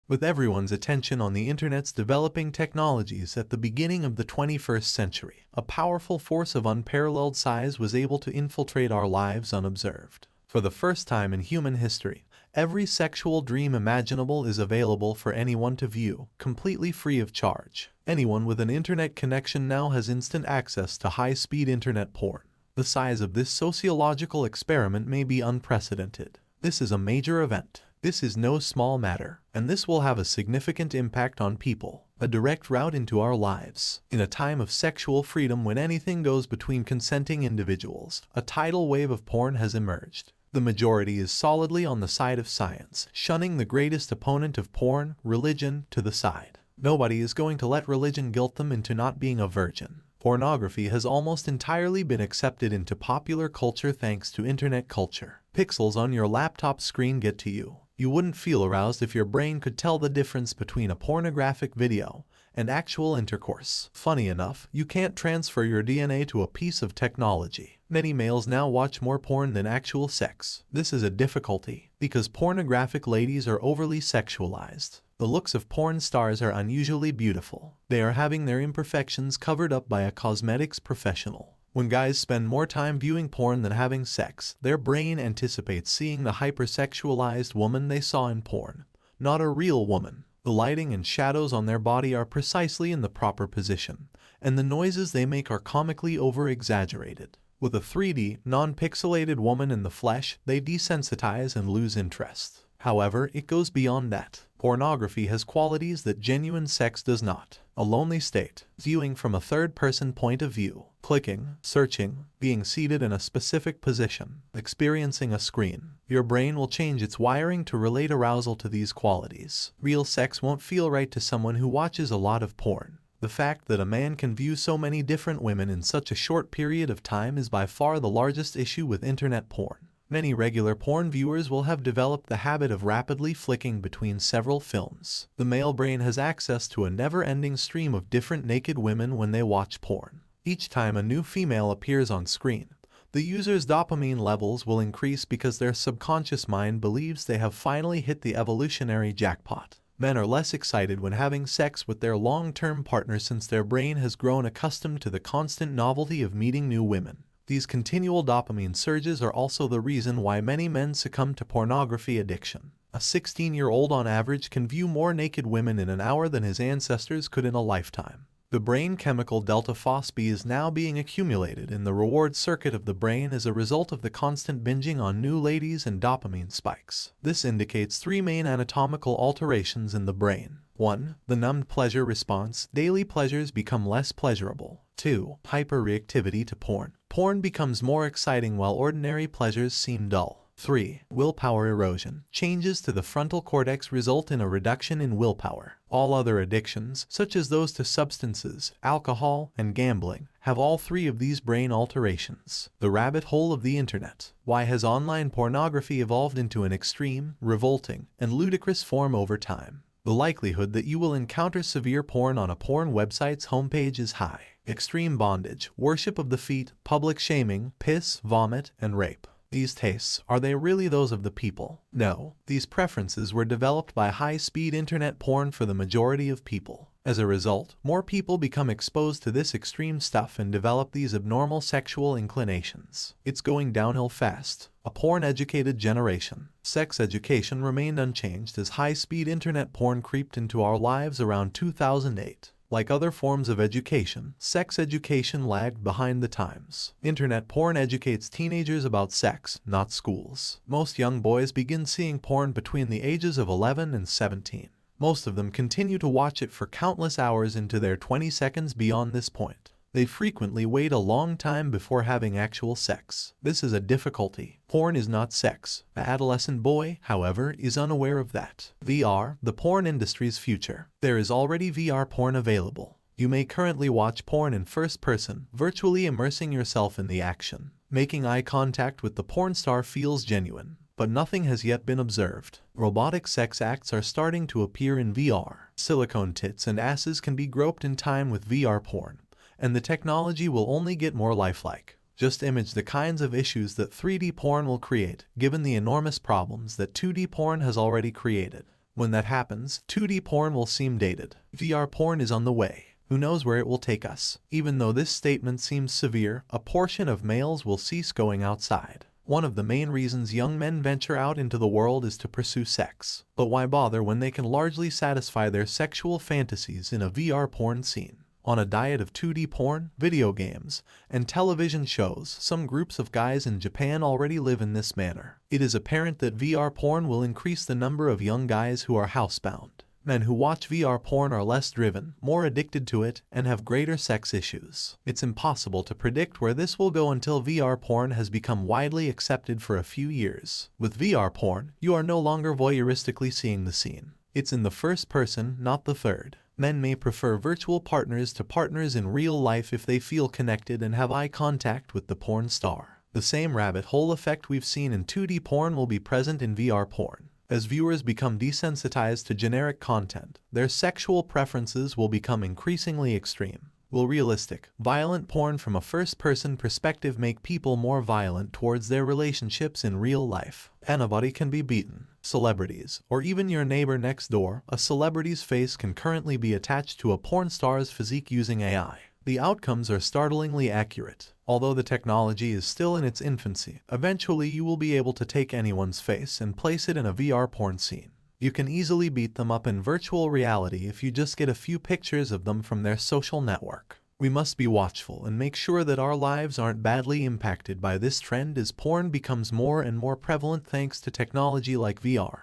With everyone's attention on the internet's developing technologies at the beginning of the 21st century, a powerful force of unparalleled size was able to infiltrate our lives unobserved. For the first time in human history, every sexual dream imaginable is available for anyone to view, completely free of charge. Anyone with an internet connection now has instant access to high-speed internet porn. The size of this sociological experiment may be unprecedented. This is a major event. This is no small matter, and this will have a significant impact on people, a direct route into our lives. In a time of sexual freedom when anything goes between consenting individuals, a tidal wave of porn has emerged. The majority is solidly on the side of science, shunning the greatest opponent of porn, religion, to the side. Nobody is going to let religion guilt them into not being a virgin. Pornography has almost entirely been accepted into popular culture thanks to internet culture. Pixels on your laptop screen get to you. You wouldn't feel aroused if your brain could tell the difference between a pornographic video and actual intercourse. Funny enough, you can't transfer your DNA to a piece of technology. Many males now watch more porn than actual sex. This is a difficulty because pornographic ladies are overly sexualized. The looks of porn stars are unusually beautiful. They are having their imperfections covered up by a cosmetics professional. When guys spend more time viewing porn than having sex, their brain anticipates seeing the hypersexualized woman they saw in porn, not a real woman. The lighting and shadows on their body are precisely in the proper position, and the noises they make are comically over-exaggerated. With a 3D, non-pixelated woman in the flesh, they desensitize and lose interest. However, it goes beyond that. Pornography has qualities that genuine sex does not. A lonely state, viewing from a third-person point of view, clicking, searching, being seated in a specific position, experiencing a screen. Your brain will change its wiring to relate arousal to these qualities. Real sex won't feel right to someone who watches a lot of porn. The fact that a man can view so many different women in such a short period of time is by far the largest issue with internet porn. Many regular porn viewers will have developed the habit of rapidly flicking between several films. The male brain has access to a never-ending stream of different naked women when they watch porn. Each time a new female appears on screen, the user's dopamine levels will increase because their subconscious mind believes they have finally hit the evolutionary jackpot. Men are less excited when having sex with their long-term partner since their brain has grown accustomed to the constant novelty of meeting new women. These continual dopamine surges are also the reason why many men succumb to pornography addiction. A 16-year-old on average can view more naked women in an hour than his ancestors could in a lifetime. The brain chemical delta-phosphate is now being accumulated in the reward circuit of the brain as a result of the constant binging on new ladies and dopamine spikes. This indicates three main anatomical alterations in the brain. 1. The numbed pleasure response. Daily pleasures become less pleasurable. 2. Hyperreactivity to porn. Porn becomes more exciting while ordinary pleasures seem dull. 3. Willpower erosion. Changes to the frontal cortex result in a reduction in willpower. All other addictions, such as those to substances, alcohol, and gambling, have all three of these brain alterations. The rabbit hole of the internet. Why has online pornography evolved into an extreme, revolting, and ludicrous form over time? The likelihood that you will encounter severe porn on a porn website's homepage is high. Extreme bondage, worship of the feet, public shaming, piss, vomit, and rape. These tastes, are they really those of the people? No. These preferences were developed by high-speed internet porn for the majority of people. As a result, more people become exposed to this extreme stuff and develop these abnormal sexual inclinations. It's going downhill fast. A porn-educated generation. Sex education remained unchanged as high-speed internet porn creeped into our lives around 2008. Like other forms of education, sex education lagged behind the times. Internet porn educates teenagers about sex, not schools. Most young boys begin seeing porn between the ages of 11 and 17. Most of them continue to watch it for countless hours into their 20 seconds beyond this point. They frequently wait a long time before having actual sex. This is a difficulty. Porn is not sex. The adolescent boy, however, is unaware of that. VR, the porn industry's future. There is already VR porn available. You may currently watch porn in first person, virtually immersing yourself in the action. Making eye contact with the porn star feels genuine, but nothing has yet been observed. Robotic sex acts are starting to appear in VR. Silicone tits and asses can be groped in time with VR porn, and the technology will only get more lifelike. Just image the kinds of issues that 3D porn will create, given the enormous problems that 2D porn has already created. When that happens, 2D porn will seem dated. VR porn is on the way. Who knows where it will take us? Even though this statement seems severe, a portion of males will cease going outside. One of the main reasons young men venture out into the world is to pursue sex. But why bother when they can largely satisfy their sexual fantasies in a VR porn scene? On a diet of 2D porn, video games, and television shows, some groups of guys in Japan already live in this manner. It is apparent that VR porn will increase the number of young guys who are housebound. Men who watch VR porn are less driven, more addicted to it, and have greater sex issues. It's impossible to predict where this will go until VR porn has become widely accepted for a few years. With VR porn, you are no longer voyeuristically seeing the scene. It's in the first person, not the third. Men may prefer virtual partners to partners in real life if they feel connected and have eye contact with the porn star. The same rabbit hole effect we've seen in 2D porn will be present in VR porn. As viewers become desensitized to generic content, their sexual preferences will become increasingly extreme. Will realistic, violent porn from a first-person perspective make people more violent towards their relationships in real life? Anybody can be beaten. Celebrities, or even your neighbor next door, a celebrity's face can currently be attached to a porn star's physique using AI. The outcomes are startlingly accurate. Although the technology is still in its infancy, eventually you will be able to take anyone's face and place it in a VR porn scene. You can easily beat them up in virtual reality if you just get a few pictures of them from their social network. We must be watchful and make sure that our lives aren't badly impacted by this trend as porn becomes more and more prevalent thanks to technology like VR.